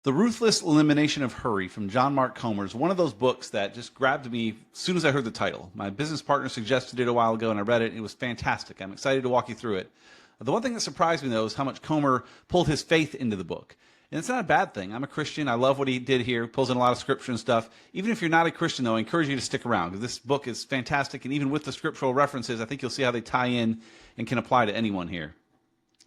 The Ruthless Elimination of Hurry from John Mark Comer is one of those books that just grabbed me as soon as I heard the title. My business partner suggested it a while ago, and I read it, and it was fantastic. I'm excited to walk you through it. The one thing that surprised me, though, is how much Comer pulled his faith into the book. And it's not a bad thing. I'm a Christian. I love what he did here. Pulls in a lot of scripture and stuff. Even if you're not a Christian, though, I encourage you to stick around, because this book is fantastic, and even with the scriptural references, I think you'll see how they tie in and can apply to anyone here.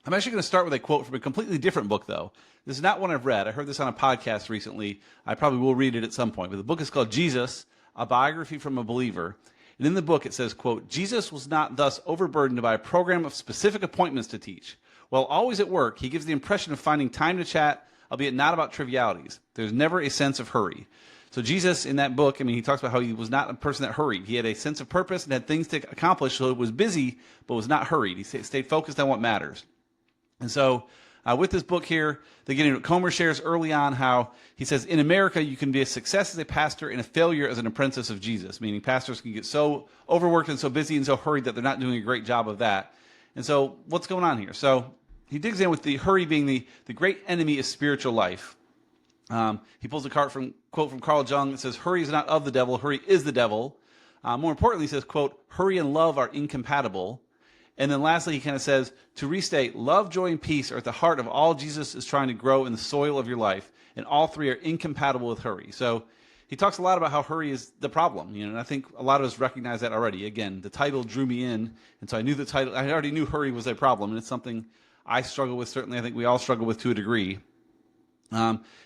I'm actually going to start with a quote from a completely different book, though. This is not one I've read. I heard this on a podcast recently. I probably will read it at some point. But the book is called Jesus, A Biography from a Believer. And in the book it says, quote, Jesus was not thus overburdened by a program of specific appointments to teach. While always at work, he gives the impression of finding time to chat, albeit not about trivialities. There's never a sense of hurry. So Jesus, in that book, he talks about how he was not a person that hurried. He had a sense of purpose and had things to accomplish, so it was busy, but was not hurried. He stayed focused on what matters. And so with this book here, they get into Comer shares early on how he says, in America, you can be a success as a pastor and a failure as an apprentice of Jesus, meaning pastors can get so overworked and so busy and so hurried that they're not doing a great job of that. And so what's going on here? So he digs in with the hurry being the great enemy of spiritual life. He pulls a quote from Carl Jung that says, hurry is not of the devil, hurry is the devil. More importantly, he says, quote, hurry and love are incompatible. And then lastly, he kind of says, to restate, love, joy, and peace are at the heart of all Jesus is trying to grow in the soil of your life, and all three are incompatible with hurry. So he talks a lot about how hurry is the problem, and I think a lot of us recognize that already. Again, the title drew me in, and so I knew the title. I already knew hurry was a problem, and it's something I struggle with. Certainly, I think we all struggle with to a degree.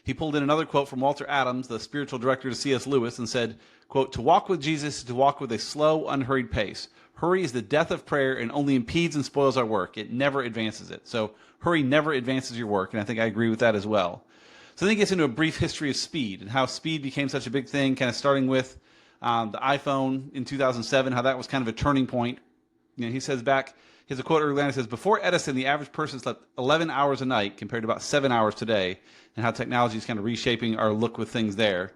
He pulled in another quote from Walter Adams, the spiritual director to C.S. Lewis, and said, quote, to walk with Jesus is to walk with a slow, unhurried pace. Hurry is the death of prayer and only impedes and spoils our work. It never advances it. So hurry never advances your work, and I think I agree with that as well. So then he gets into a brief history of speed and how speed became such a big thing, kind of starting with the iPhone in 2007, how that was kind of a turning point. He says back, he has a quote earlier on, he says, before Edison, the average person slept 11 hours a night compared to about 7 hours today, and how technology is kind of reshaping our look with things there.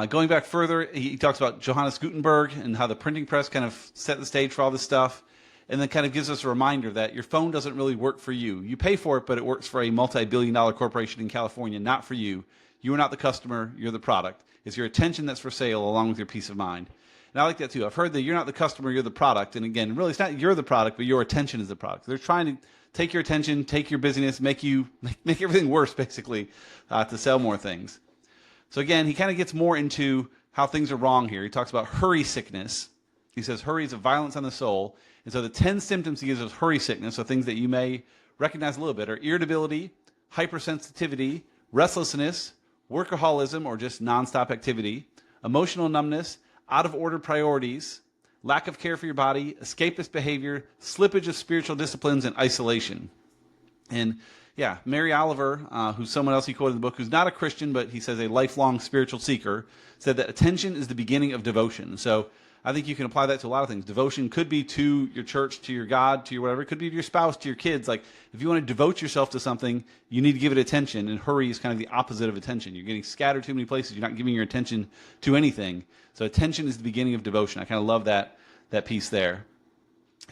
Going back further, he talks about Johannes Gutenberg and how the printing press kind of set the stage for all this stuff, and then kind of gives us a reminder that your phone doesn't really work for you. You pay for it, but it works for a multi-billion-dollar corporation in California, not for you. You are not the customer, you're the product. It's your attention that's for sale along with your peace of mind. And I like that too. I've heard that you're not the customer, you're the product. And again, really, it's not you're the product, but your attention is the product. They're trying to take your attention, take your busyness, make everything worse, basically, to sell more things. So again, he kind of gets more into how things are wrong here. He talks about hurry sickness. He says hurry is a violence on the soul. And so the 10 symptoms he gives of hurry sickness, so things that you may recognize a little bit, are irritability, hypersensitivity, restlessness, workaholism or just nonstop activity, emotional numbness, out of order priorities, lack of care for your body, escapist behavior, slippage of spiritual disciplines, and isolation. And yeah, Mary Oliver, who's someone else he quoted in the book, who's not a Christian, but he says a lifelong spiritual seeker, said that attention is the beginning of devotion. So I think you can apply that to a lot of things. Devotion could be to your church, to your God, to your whatever. It could be to your spouse, to your kids. Like, if you want to devote yourself to something, you need to give it attention, and hurry is kind of the opposite of attention. You're getting scattered too many places. You're not giving your attention to anything. So attention is the beginning of devotion. I kind of love that piece there.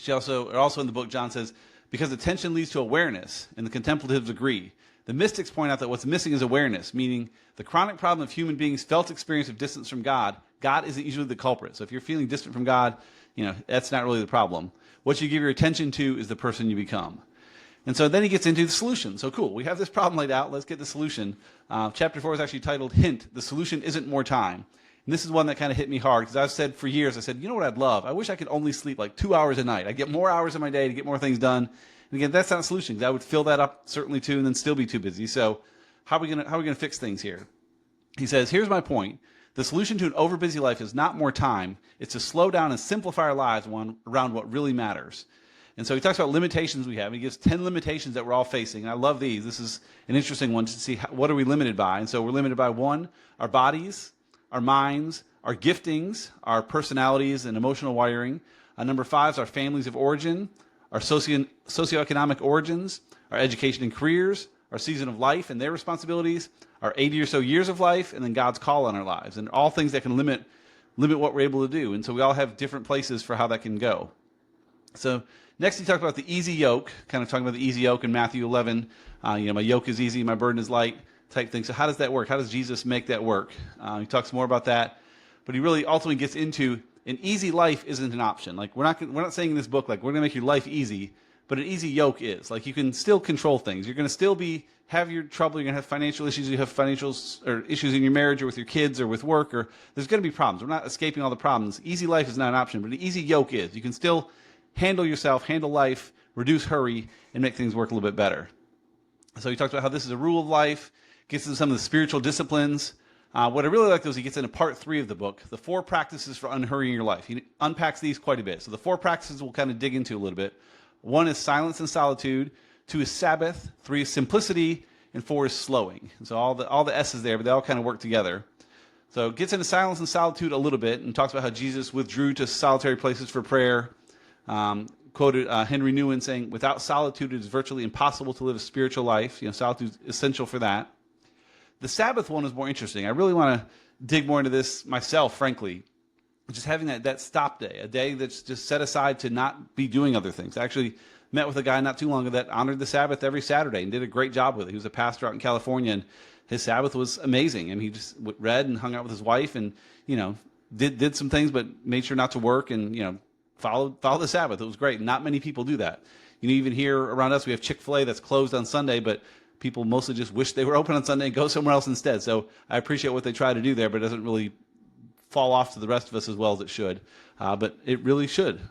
Also in the book, John says, because attention leads to awareness, and the contemplatives agree. The mystics point out that what's missing is awareness, meaning the chronic problem of human beings' felt experience of distance from God. God isn't usually the culprit. So if you're feeling distant from God, that's not really the problem. What you give your attention to is the person you become. And so then he gets into the solution. So cool, we have this problem laid out. Let's get the solution. Chapter 4 is actually titled, Hint, the solution isn't more time. And this is one that kind of hit me hard, because I've said for years, I said, you know what I'd love? I wish I could only sleep like 2 hours a night. I get more hours in my day to get more things done. And again, that's not a solution, because I would fill that up certainly too and then still be too busy. So how are we gonna fix things here? He says, here's my point. The solution to an overbusy life is not more time. It's to slow down and simplify our lives around what really matters. And so he talks about limitations we have. He gives 10 limitations that we're all facing. And I love these. This is an interesting one to see what are we limited by. And so we're limited by 1, our bodies, our minds, our giftings, our personalities and emotional wiring. Number 5 is our families of origin, our socioeconomic origins, our education and careers, our season of life and their responsibilities, our 80 or so years of life, and then God's call on our lives. And all things that can limit what we're able to do. And so we all have different places for how that can go. So next he talked about the easy yoke, kind of talking about the easy yoke in Matthew 11. My yoke is easy, my burden is light. type thing. So how does that work? How does Jesus make that work? He talks more about that, but he really ultimately gets into an easy life isn't an option. Like we're not saying in this book like we're going to make your life easy, but an easy yoke is. Like you can still control things. You're going to still have your trouble. You're going to have financial issues. You have financial or issues in your marriage or with your kids or with work, or there's going to be problems. We're not escaping all the problems. Easy life is not an option, but an easy yoke is. You can still handle yourself, handle life, reduce hurry, and make things work a little bit better. So he talks about how this is a rule of life, gets into some of the spiritual disciplines. What I really like though is he gets into part 3 of the book, the 4 practices for unhurrying your life. He unpacks these quite a bit. So the 4 practices we'll kind of dig into a little bit. 1 is silence and solitude. 2 is Sabbath. 3 is simplicity. And 4 is slowing. And so all the S's there, but they all kind of work together. So it gets into silence and solitude a little bit and talks about how Jesus withdrew to solitary places for prayer. Quoted Henry Nouwen saying, without solitude, it is virtually impossible to live a spiritual life. Solitude is essential for that. The Sabbath one is more interesting. I really want to dig more into this myself, frankly. Just having that stop day, a day that's just set aside to not be doing other things. I actually met with a guy not too long ago that honored the Sabbath every Saturday and did a great job with it. He was a pastor out in California, and his Sabbath was amazing. And he just read and hung out with his wife and, did some things, but made sure not to work and, followed the Sabbath. It was great. Not many people do that. Even here around us, we have Chick-fil-A that's closed on Sunday, but people mostly just wish they were open on Sunday and go somewhere else instead. So I appreciate what they try to do there, but it doesn't really fall off to the rest of us as well as it should. But it really should.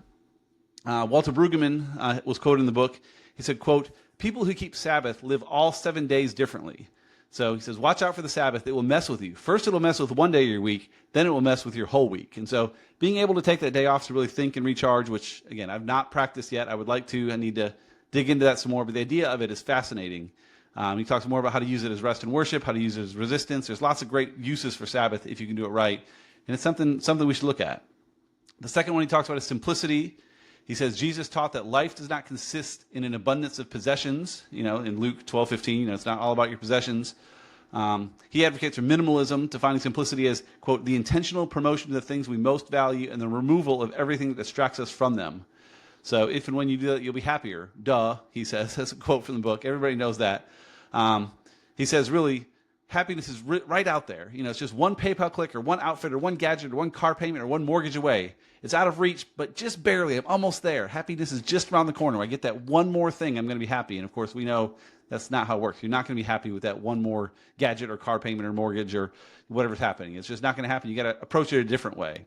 Walter Brueggemann was quoted in the book. He said, quote, people who keep Sabbath live all 7 days differently. So he says, watch out for the Sabbath. It will mess with you. First, it will mess with one day of your week. Then it will mess with your whole week. And so being able to take that day off to really think and recharge, which, again, I've not practiced yet. I would like to. I need to dig into that some more. But the idea of it is fascinating. He talks more about how to use it as rest and worship, how to use it as resistance. There's lots of great uses for Sabbath if you can do it right. And it's something we should look at. The second one he talks about is simplicity. He says Jesus taught that life does not consist in an abundance of possessions. In Luke 12:15, it's not all about your possessions. He advocates for minimalism, defining simplicity as, quote, the intentional promotion of the things we most value and the removal of everything that distracts us from them. So if and when you do that, you'll be happier. Duh, he says. That's a quote from the book. Everybody knows that. He says, really, happiness is right out there. It's just one PayPal click or one outfit or one gadget or one car payment or one mortgage away. It's out of reach, but just barely. I'm almost there. Happiness is just around the corner. I get that one more thing, I'm going to be happy. And of course, we know that's not how it works. You're not going to be happy with that one more gadget or car payment or mortgage or whatever's happening. It's just not going to happen. You got to approach it a different way.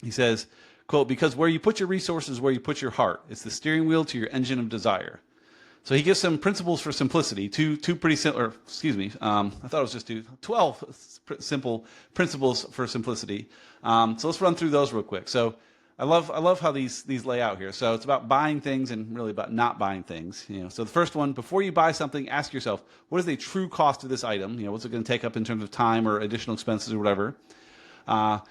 He says, quote, because where you put your resources is where you put your heart. It's the steering wheel to your engine of desire. So he gives some principles for simplicity, two pretty simple, I thought it was just 12 simple principles for simplicity. So let's run through those real quick. So I love how these lay out here. So it's about buying things and really about not buying things. So the first one, before you buy something, ask yourself, what is the true cost of this item? What's it going to take up in terms of time or additional expenses or whatever?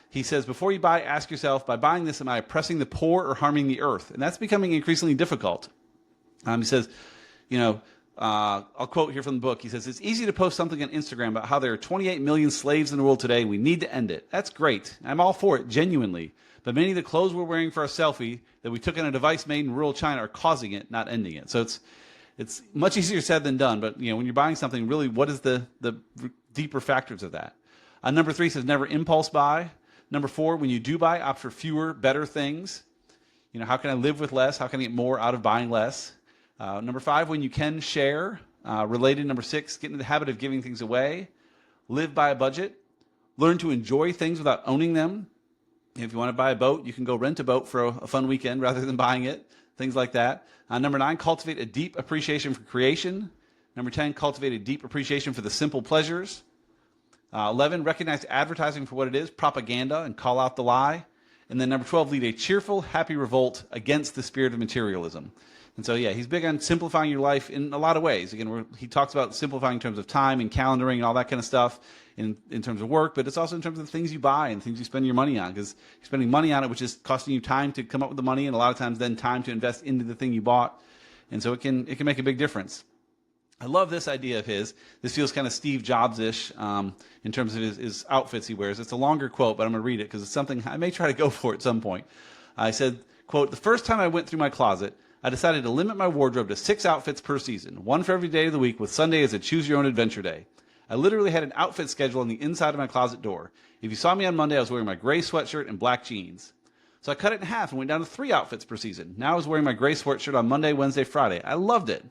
He says, before you buy, ask yourself, by buying this, am I oppressing the poor or harming the earth? And that's becoming increasingly difficult. He says, I'll quote here from the book. He says, it's easy to post something on Instagram about how there are 28 million slaves in the world today. We need to end it. That's great. I'm all for it, genuinely. But many of the clothes we're wearing for our selfie that we took on a device made in rural China are causing it, not ending it. So it's much easier said than done. But when you're buying something, really, what is the deeper factors of that? Number 3 says never impulse buy. Number 4, when you do buy, opt for fewer, better things. How can I live with less? How can I get more out of buying less? Number 5, when you can share. Related, number 6, get into the habit of giving things away. Live by a budget. Learn to enjoy things without owning them. If you want to buy a boat, you can go rent a boat for a fun weekend rather than buying it. Things like that. Number 9, cultivate a deep appreciation for creation. Number 10, cultivate a deep appreciation for the simple pleasures. 11, recognize advertising for what it is, propaganda, and call out the lie. And then number 12, lead a cheerful, happy revolt against the spirit of materialism. And so, he's big on simplifying your life in a lot of ways. Again, he talks about simplifying in terms of time and calendaring and all that kind of stuff in terms of work, but it's also in terms of the things you buy and things you spend your money on, because you're spending money on it, which is costing you time to come up with the money and a lot of times then time to invest into the thing you bought. And so it can make a big difference. I love this idea of his. This feels kind of Steve Jobs-ish in terms of his outfits he wears. It's a longer quote, but I'm going to read it because it's something I may try to go for at some point. I said, quote, the first time I went through my closet, I decided to limit my wardrobe to 6 outfits per season, one for every day of the week, with Sunday as a choose-your-own-adventure day. I literally had an outfit schedule on the inside of my closet door. If you saw me on Monday, I was wearing my gray sweatshirt and black jeans. So I cut it in half and went down to 3 outfits per season. Now I was wearing my gray sweatshirt on Monday, Wednesday, Friday. I loved it.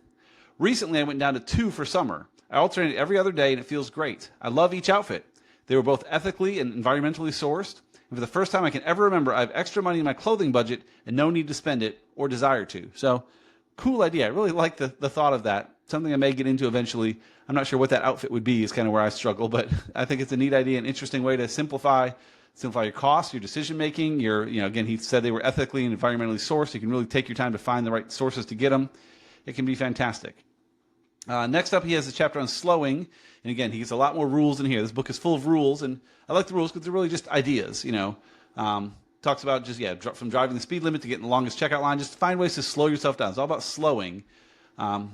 Recently, I went down to 2 for summer. I alternate every other day, and it feels great. I love each outfit. They were both ethically and environmentally sourced. And for the first time I can ever remember, I have extra money in my clothing budget and no need to spend it or desire to. So, cool idea. I really like the thought of that. Something I may get into eventually. I'm not sure what that outfit would be is kind of where I struggle, but I think it's a neat idea, an interesting way to simplify your costs, your decision making. Again, he said they were ethically and environmentally sourced. You can really take your time to find the right sources to get them. It can be fantastic. Next up, he has a chapter on slowing. And again, he gets a lot more rules in here. This book is full of rules, and I like the rules because they're really just ideas. Talks about from driving the speed limit to getting the longest checkout line. Just find ways to slow yourself down. It's all about slowing.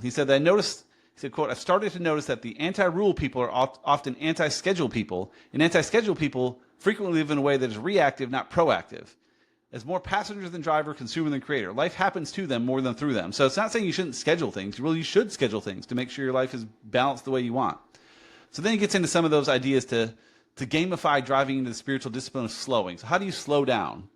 He said that he said, quote, I've started to notice that the anti-rule people are often anti-schedule people, and anti-schedule people frequently live in a way that is reactive, not proactive. As more passengers than driver, consumer than creator, life happens to them more than through them. So it's not saying you shouldn't schedule things. You should schedule things to make sure your life is balanced the way you want. So then he gets into some of those ideas to gamify driving into the spiritual discipline of slowing. So how do you slow down?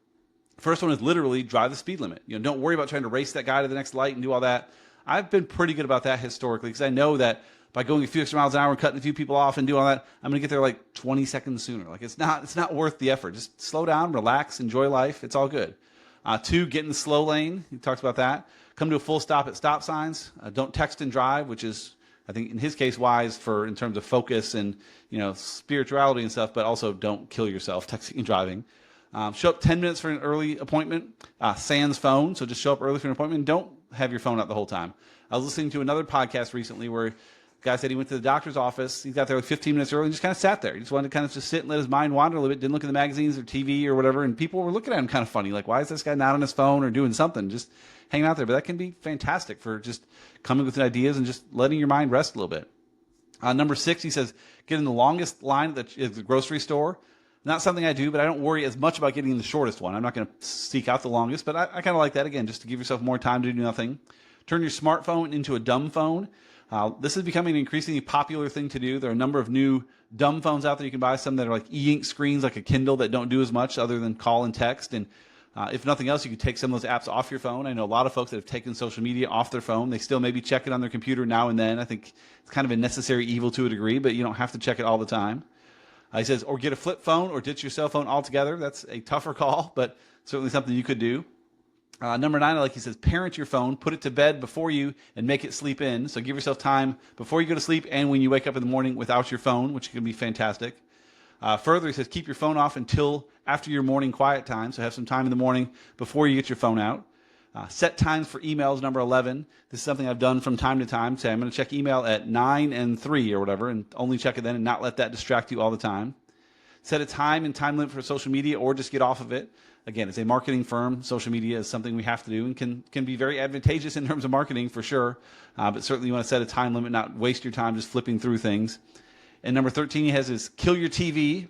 First one is literally drive the speed limit. Don't worry about trying to race that guy to the next light and do all that. I've been pretty good about that historically because I know that by going a few extra miles an hour and cutting a few people off and doing all that, I'm going to get there like 20 seconds sooner. Like it's not worth the effort. Just slow down, relax, enjoy life. It's all good. 2, get in the slow lane. He talks about that. Come to a full stop at stop signs. Don't text and drive, which is, I think, in his case, wise in terms of focus and spirituality and stuff. But also, don't kill yourself texting and driving. Show up 10 minutes for an early appointment. Sans phone, so just show up early for an appointment. Don't have your phone out the whole time. I was listening to another podcast recently where guy said he went to the doctor's office. He got there like 15 minutes early and just kind of sat there. He just wanted to kind of just sit and let his mind wander a little bit. Didn't look at the magazines or TV or whatever. And people were looking at him kind of funny. Like, why is this guy not on his phone or doing something? Just hanging out there. But that can be fantastic for just coming with ideas and just letting your mind rest a little bit. Number 6, he says, get in the longest line at the grocery store. Not something I do, but I don't worry as much about getting in the shortest one. I'm not going to seek out the longest, but I kind of like that, again, just to give yourself more time to do nothing. Turn your smartphone into a dumb phone. This is becoming an increasingly popular thing to do. There are a number of new dumb phones out there you can buy, some that are like e-ink screens, like a Kindle, that don't do as much other than call and text. And if nothing else, you can take some of those apps off your phone. I know a lot of folks that have taken social media off their phone. They still maybe check it on their computer now and then. I think it's kind of a necessary evil to a degree, but you don't have to check it all the time. He says, or get a flip phone or ditch your cell phone altogether. That's a tougher call, but certainly something you could do. Number 9, like he says, parent your phone, put it to bed before you, and make it sleep in. So give yourself time before you go to sleep and when you wake up in the morning without your phone, which can be fantastic. Further, he says, keep your phone off until after your morning quiet time. So have some time in the morning before you get your phone out. Set times for emails, number 11. This is something I've done from time to time. Say, I'm going to check email at 9 and 3 or whatever, and only check it then and not let that distract you all the time. Set a time and time limit for social media or just get off of it. Again, as a marketing firm, social media is something we have to do and can be very advantageous in terms of marketing for sure. But certainly you want to set a time limit, not waste your time just flipping through things. And number 13 he has is kill your TV.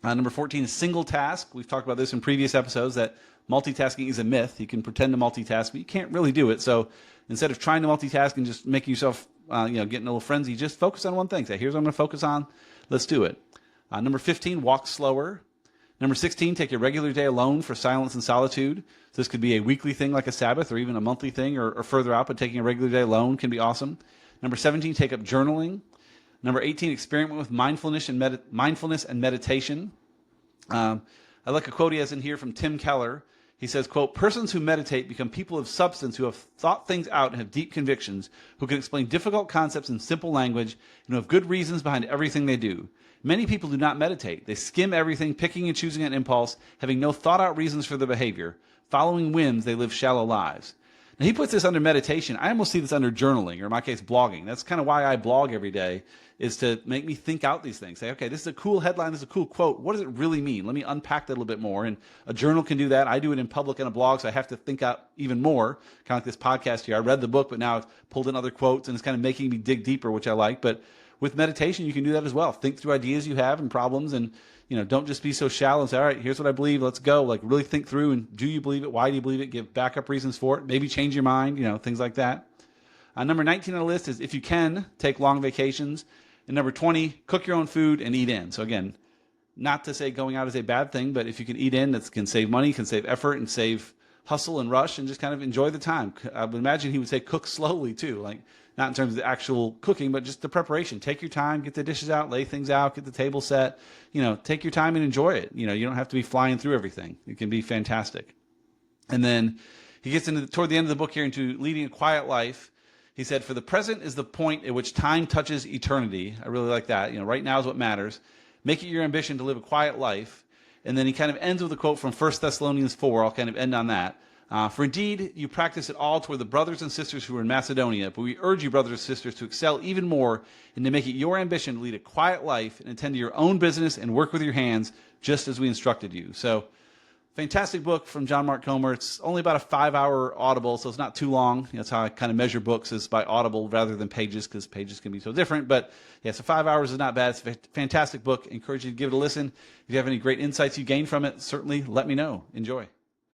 Number 14 is single task. We've talked about this in previous episodes, that multitasking is a myth. You can pretend to multitask, but you can't really do it. So instead of trying to multitask and just making yourself, getting a little frenzy, just focus on one thing. Say, here's what I'm going to focus on. Let's do it. Number 15, walk slower. Number 16, take a regular day alone for silence and solitude. So this could be a weekly thing like a Sabbath or even a monthly thing or further out, but taking a regular day alone can be awesome. Number 17, take up journaling. Number 18, experiment with mindfulness and meditation. I like a quote he has in here from Tim Keller. He says, quote, persons who meditate become people of substance who have thought things out and have deep convictions, who can explain difficult concepts in simple language, and who have good reasons behind everything they do. Many people do not meditate. They skim everything, picking and choosing on impulse, having no thought-out reasons for their behavior. Following whims, they live shallow lives. Now, he puts this under meditation. I almost see this under journaling, or in my case, blogging. That's kind of why I blog every day, is to make me think out these things. Say, okay, this is a cool headline, this is a cool quote. What does it really mean? Let me unpack that a little bit more. And a journal can do that. I do it in public on a blog, so I have to think out even more, kind of like this podcast here. I read the book, but now I've pulled in other quotes, and it's kind of making me dig deeper, which I like. But with meditation, you can do that as well. Think through ideas you have and problems, and don't just be so shallow and say, all right, here's what I believe, let's go. Like, really think through, and do you believe it? Why do you believe it? Give backup reasons for it. Maybe change your mind, things like that. Number 19 on the list is, if you can, take long vacations. And number 20, cook your own food and eat in. So again, not to say going out is a bad thing, but if you can eat in, that can save money, can save effort, and save hustle and rush, and just kind of enjoy the time. I would imagine he would say cook slowly too, like not in terms of the actual cooking, but just the preparation. Take your time, get the dishes out, lay things out, get the table set. Take your time and enjoy it. You don't have to be flying through everything. It can be fantastic. And then he gets toward the end of the book here into leading a quiet life. He said, "For the present is the point at which time touches eternity." I really like that. Right now is what matters. Make it your ambition to live a quiet life. And then he kind of ends with a quote from 1 Thessalonians 4. I'll kind of end on that. "For indeed, you practice it all toward the brothers and sisters who are in Macedonia. But we urge you, brothers and sisters, to excel even more and to make it your ambition to lead a quiet life and attend to your own business and work with your hands, just as we instructed you." So, fantastic book from John Mark Comer. It's only about a 5-hour Audible, so it's not too long. That's how I kind of measure books, is by Audible rather than pages, because pages can be so different. But yeah, so 5 hours is not bad. It's a fantastic book. I encourage you to give it a listen. If you have any great insights you gain from it, certainly let me know. Enjoy.